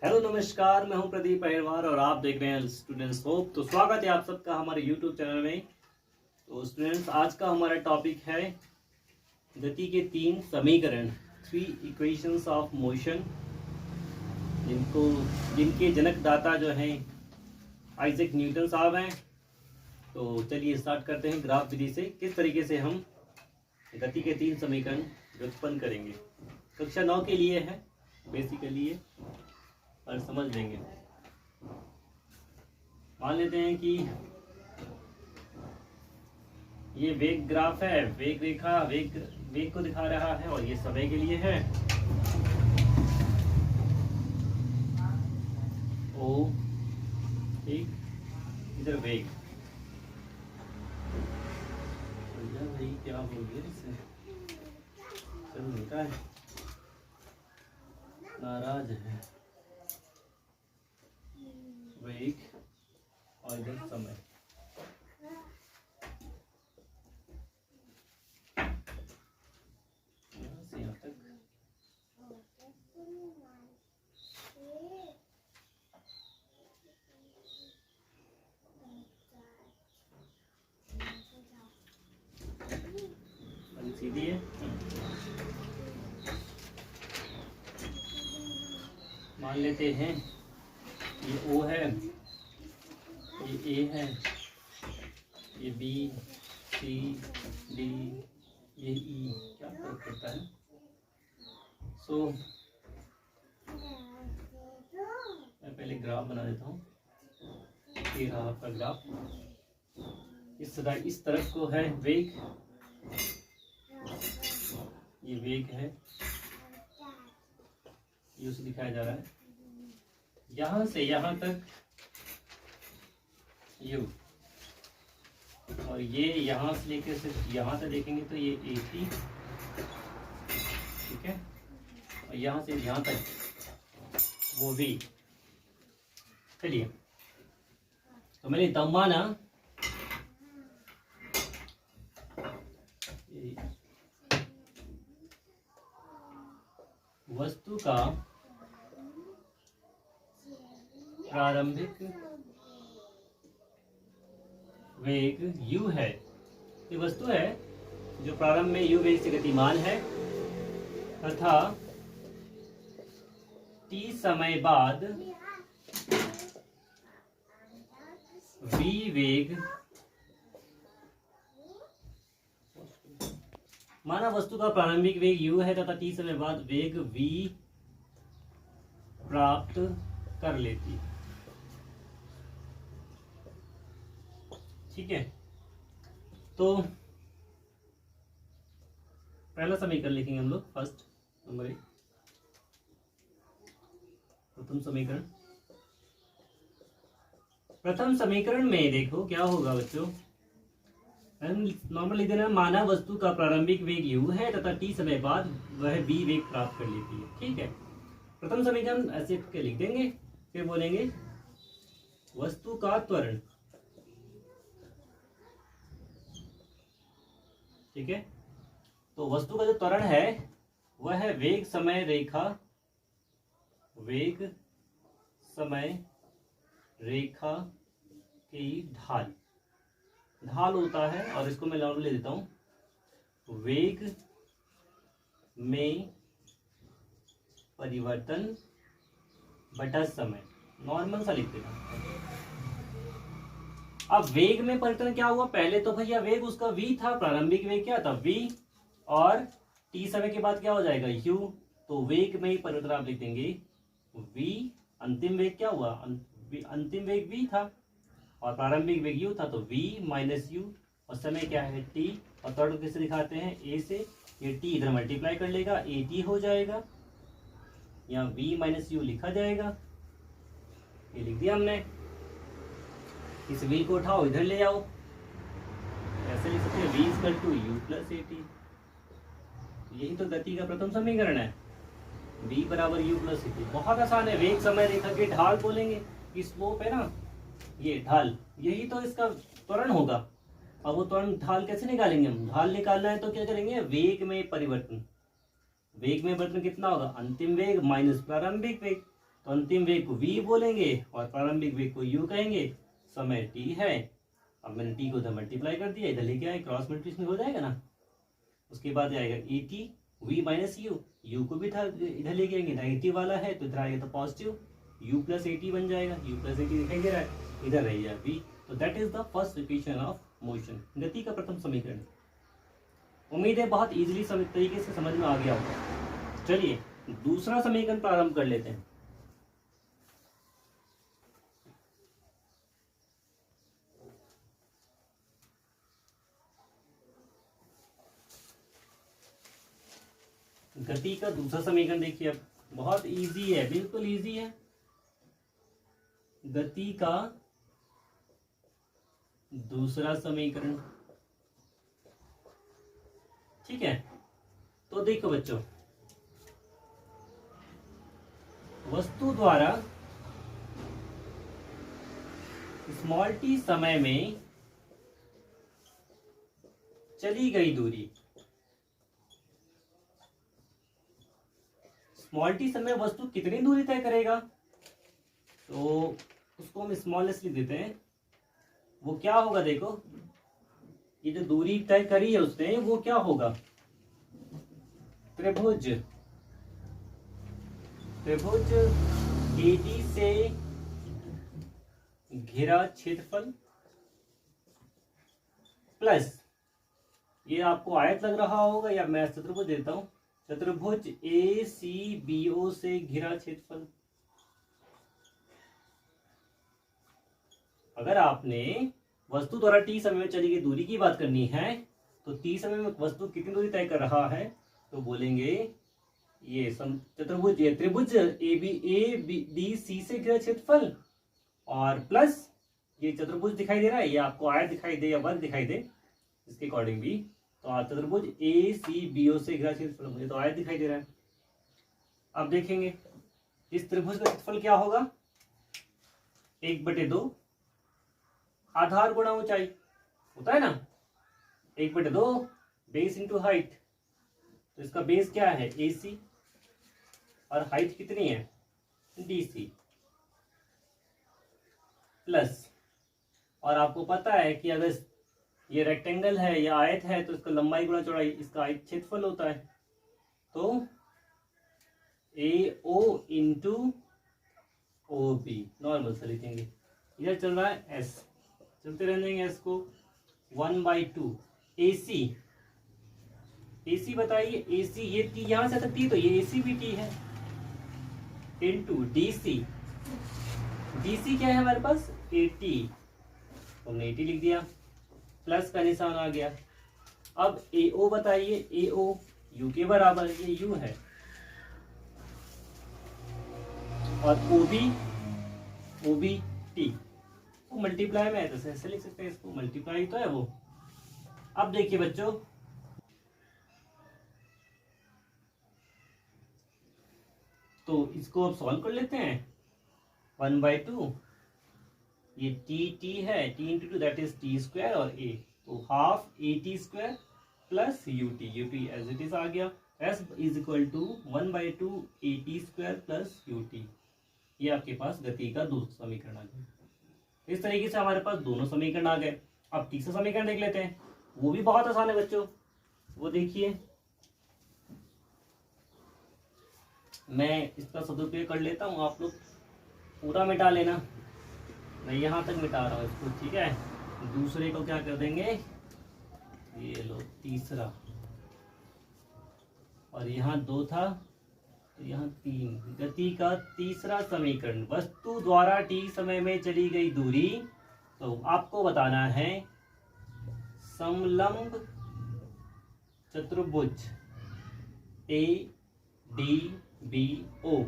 Hello नमस्कार, मैं हूं प्रदीप अहिरवार और आप देख रहे हैं स्टूडेंट्स होप। तो स्वागत है आप सबका हमारे यूट्यूब चैनल में। तो स्टूडेंट्स, आज का हमारा टॉपिक है गति के तीन समीकरण, 3 इक्वेशंस ऑफ मोशन, जिनके जनकदाता जो हैं आइजैक न्यूटन साहब हैं। तो चलिए स्टार्ट करते हैं ग्राफ विधि से, किस तरीके से हम गति के तीन समीकरण व्युत्पन्न करेंगे। कक्षा 9 के लिए है बेसिकली ये, और समझ लेंगे। मान लेते हैं कि ये वेग ग्राफ है, वेग रेखा वेग को दिखा रहा है, और ये समय के लिए है। ओ ठीक, इधर वेग। भाई क्या हो गया इससे, चल मिलता है, नाराज है। वेग और इधर समय। यहाँ से यहाँ तक सीधी है। मान लेते हैं ये O है, ये A है, ये B, C, D, ये E। क्या फर्क पड़ता है? मैं पहले ग्राफ बना देता हूँ। ये रहा आपका ग्राफ। इस तरफ को है वेग, ये वेग है, ये उसे दिखाया जा रहा है। यहाँ से यहाँ तक u, और ये यहाँ से लेकर सिर्फ यहाँ तक देखेंगे तो ये 80, ठीक है, और यहाँ से यहाँ तक वो v। चलिए, तो मैंने दम माना वस्तु का प्रारंभिक वेग u है। ये वस्तु है जो प्रारंभ में u वेग से गतिमान है तथा t समय बाद v वेग, माना वस्तु का प्रारंभिक वेग u है तथा t समय बाद वेग v प्राप्त कर लेती है। ठीक है, तो पहला समीकरण लिखेंगे हम लोग, फर्स्ट नंबर 1, प्रथम समीकरण। प्रथम समीकरण में देखो क्या होगा बच्चों, नॉर्मल लिख देना, माना वस्तु का प्रारंभिक वेग u है तथा t समय बाद वह v वेग प्राप्त कर लेती है। ठीक है, प्रथम समीकरण ऐसे के लिख देंगे, फिर बोलेंगे वस्तु का त्वरण। ठीक है, तो वस्तु का जो त्वरण है वह है वेग समय रेखा, वेग समय रेखा की ढाल। ढाल होता है, और इसको मैं नॉर्मल ले देता हूं, वेग में परिवर्तन बटा समय, नॉर्मल सा लिख देना। अब वेग में परिवर्तन क्या हुआ, पहले तो भैया वेग उसका v था, प्रारंभिक वेग क्या था v, और t समय के बाद क्या हो जाएगा u। तो वेग में परिवर्तन आप लिख देंगे v, अंतिम वेग क्या हुआ, अंतिम वेग v था और प्रारंभिक वेग u था, तो v माइनस u, और समय क्या है t, और त्वरण किससे दिखाते हैं a से, ये t इधर मल्टीप्लाई कर लेगा, at हो जाएगा, यहाँ v माइनस u लिखा जाएगा, ये लिख दिया हमने। इस v को उठाओ इधर ले आओ, ऐसे लिख सकते हैं v equal to u plus at। यही तो गति का प्रथम समीकरण है, v बराबर u प्लस at। बहुत आसान है, वेग समय रेखा की ढाल बोलेंगे, स्लोप है ना, ये ढाल, यही तो इसका त्वरण होगा। अब वो त्वरण ढाल कैसे निकालेंगे हम, ढाल निकालना है तो क्या करेंगे, वेग में परिवर्तन। वेग में परिवर्तन कितना होगा, अंतिम वेग माइनस प्रारंभिक वेग, तो अंतिम वेग को v बोलेंगे और प्रारंभिक वेग को u कहेंगे। समय t है। अब मैंने t को इधर मल्टीप्लाई कर दिया, इधर लेके आए, क्रॉस मल्टीप्लिकेशन हो जाएगा ना। उसके बाद आएगा at v minus u, u को भी इधर लेके आएंगे, नेगेटिव वाला है तो इधर आएगा तो पॉजिटिव, u प्लस at बन जाएगा। u प्लस at दिखाई दे रहा है, इधर रहेगा v। तो that is the first equation of motion, गति का प्रथम समीकरण। उम्मीद है बहुत इजीली तरीके से समझ में आ गया होगा। चलिए दूसरा समीकरण प्रारंभ कर लेते हैं। गति का दूसरा समीकरण देखिए, अब बहुत इजी है, बिल्कुल इजी है। गति का दूसरा समीकरण, ठीक है। तो देखो बच्चों, वस्तु द्वारा स्मॉल टी समय में चली गई दूरी, स्मॉल टी समय वस्तु कितनी दूरी तय करेगा, तो उसको हम स्मॉल एस लिख देते हैं। वो क्या होगा, देखो ये जो दूरी तय करी है उसने, वो क्या होगा, त्रिभुज AD से घिरा क्षेत्रफल प्लस, ये आपको आयत लग रहा होगा या मैं चतुर्भुज देता हूं, चतुर्भुज ACBO से घिरा क्षेत्रफल। अगर आपने वस्तु द्वारा t समय में चली गई दूरी की बात करनी है, तो t समय में वस्तु कितनी दूरी तय कर रहा है, तो बोलेंगे ये चतुर्भुज त्रिभुज ABCD से घिरा क्षेत्रफल और प्लस ये चतुर्भुज दिखाई दे रहा है, ये आपको आयत दिखाई दे या वर्ग दिखाई दे इसके अकॉर्डिंग भी, तो चतुर्भुज ACBO से घिरा क्षेत्रफल, मुझे तो आयत दिखाई दे रहा है। अब देखेंगे इस त्रिभुज का क्षेत्रफल क्या होगा, 1/2 आधार गुणा ऊंचाई होता है ना, 1/2 बेस इंटू हाइट। तो इसका बेस क्या है AC और हाइट कितनी है DC प्लस, और आपको पता है कि अगर ये रेक्टेंगल है या आयत है तो इसका लंबाई गुणा चौड़ाई, इसका आयत क्षेत्रफल होता है। तो AO इंटू OB नॉर्मल से लिखेंगे। इधर चल रहा है S, चलते रहने देंगे S को, 1/2 AC बताइए, AC ये T यहां से सकती है तो ये AC भी T है, इंटू DC क्या है हमारे पास 80, हमने 80 लिख दिया, प्लस का निशान आ गया। अब AO बताइए, AO U के बराबर, ये U है, और OB T वो मल्टीप्लाई में है तो ऐसे लिख सकते हैं इसको, मल्टीप्लाई तो है वो। अब देखिए बच्चों, तो इसको अब सॉल्व कर लेते हैं। 1/2 ये T है, T into 2 that is T² और A, तो half AT² plus UT as it is आ गया। S is equal to 1/2 AT² plus UT। ये आपके पास गति का दूसरा समीकरण आ गया। इस तरीके से हमारे पास दोनों समीकरण आ गए। अब तीसरा समीकरण देख लेते हैं, वो भी बहुत आसान है बच्चों। वो देखिए, मैं इसका सदुपयोग कर लेता हूँ, आप लोग पूरा मिटा लेना, मैं यहाँ तक मिटा रहा हूँ इसको, ठीक है। दूसरे को क्या कर देंगे, ये लो तीसरा, और यहाँ 2 था तो यहाँ 3। गति का तीसरा समीकरण, वस्तु द्वारा t समय में चली गई दूरी, तो आपको बताना है समलंब चतुर्भुज ADBO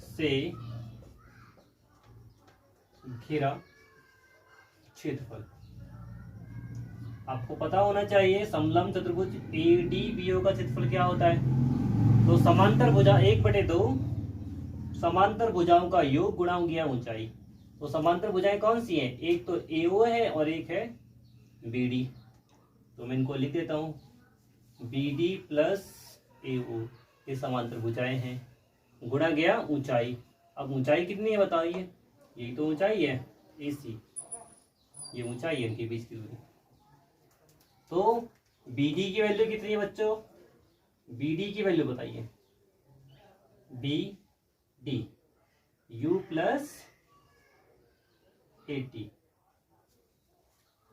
से घिरा क्षेत्रफल। आपको पता होना चाहिए समलंब चतुर्भुज ADBO का क्षेत्रफल क्या होता है। तो समांतर भुजा 1/2 समांतर भुजाओं का योग गुणा गया ऊंचाई। तो समांतर भुजाएं कौन सी हैं, एक तो AO है और एक है BD। तो मैं इनको लिख देता हूं, BD प्लस AO ये समांतर भुजाएं हैं, गुणा गया ऊंचाई। अब ऊंचाई कितनी है बताइए, यही तो ऊंचाई है AC, ये ऊंचाई है इनके बीच की दूरी। तो BD की वैल्यू कितनी है बच्चों, BD की वैल्यू बताइए, BD U प्लस AT,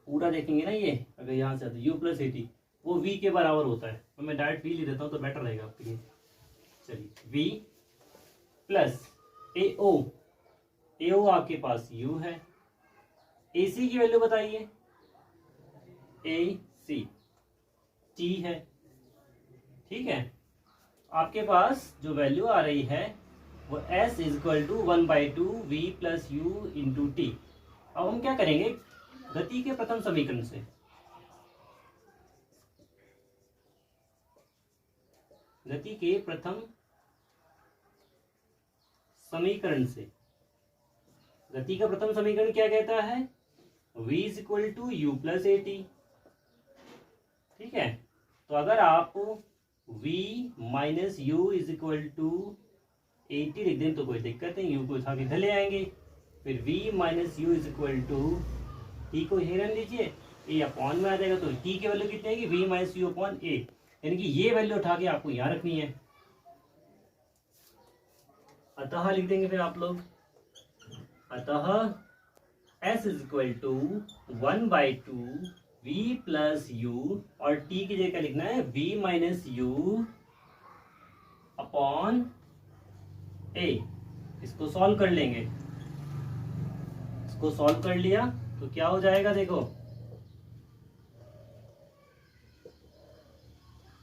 पूरा देखेंगे ना ये, अगर यहाँ से U प्लस AT वो V के बराबर होता है, तो मैं डायरेक्ट V ले देता हूँ तो बेटर रहेगा आपके लिए। चलिए V प्लस AO आपके पास U है, AC की वैल्यू बताइए, AC T है, ठीक है। आपके पास जो वैल्यू आ रही है वो S equal to 1/2 V plus U into T। अब हम क्या करेंगे, गति के प्रथम समीकरण से, गति के प्रथम समीकरण से, गति का प्रथम समीकरण क्या कहता है, V is equal to U plus AT, ठीक है। तो अगर आप V minus U is equal to AT लिख दें तो कोई दिक्कत नहीं, U को उठा के इधर ले आएंगे, फिर V minus U is equal to T को यही रन लीजिए, A अपॉन में आ जाएगा, तो T की वैल्यू कितनी आएगी, V minus U upon A, यानी कि ये वैल्यू उठा के आपको यहाँ रखनी है। अतः लिख देंगे फिर आप लोग, अतः S is equal to 1/2 V plus U, और T की जगह लिखना है V minus U upon A। इसको सॉल्व कर लेंगे, इसको सॉल्व कर लिया तो क्या हो जाएगा, देखो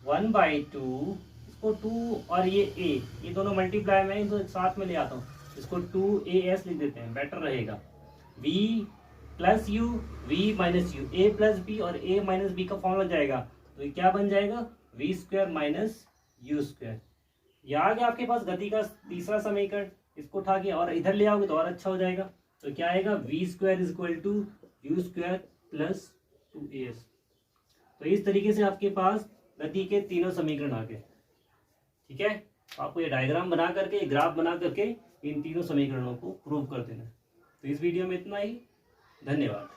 1/2, इसको 2 और ये A, ये दोनों मल्टीप्लाई में इनको साथ में ले आता हूँ, इसको 2AS लिख देते हैं, बेटर रहेगा। V plus U, V minus U, A plus B और A माइनस B का फॉर्मूला जाएगा, तो ये क्या बन जाएगा, V square minus U square. ये आ गया आपके पास गति का तीसरा समीकरण, इसको उठा के और इधर ले आओगे तो और अच्छा हो जाएगा। तो क्या आएगा, V square is equal to U square plus 2AS। तो इस तरीके से आपके पास गति के तीनों समीकरण आ गए, ठीक है। आपको ये डायग्राम बना करके, ग्राफ बना करके इन तीनों समीकरणों को प्रूव कर देना है। तो इस वीडियो में इतना ही, धन्यवाद।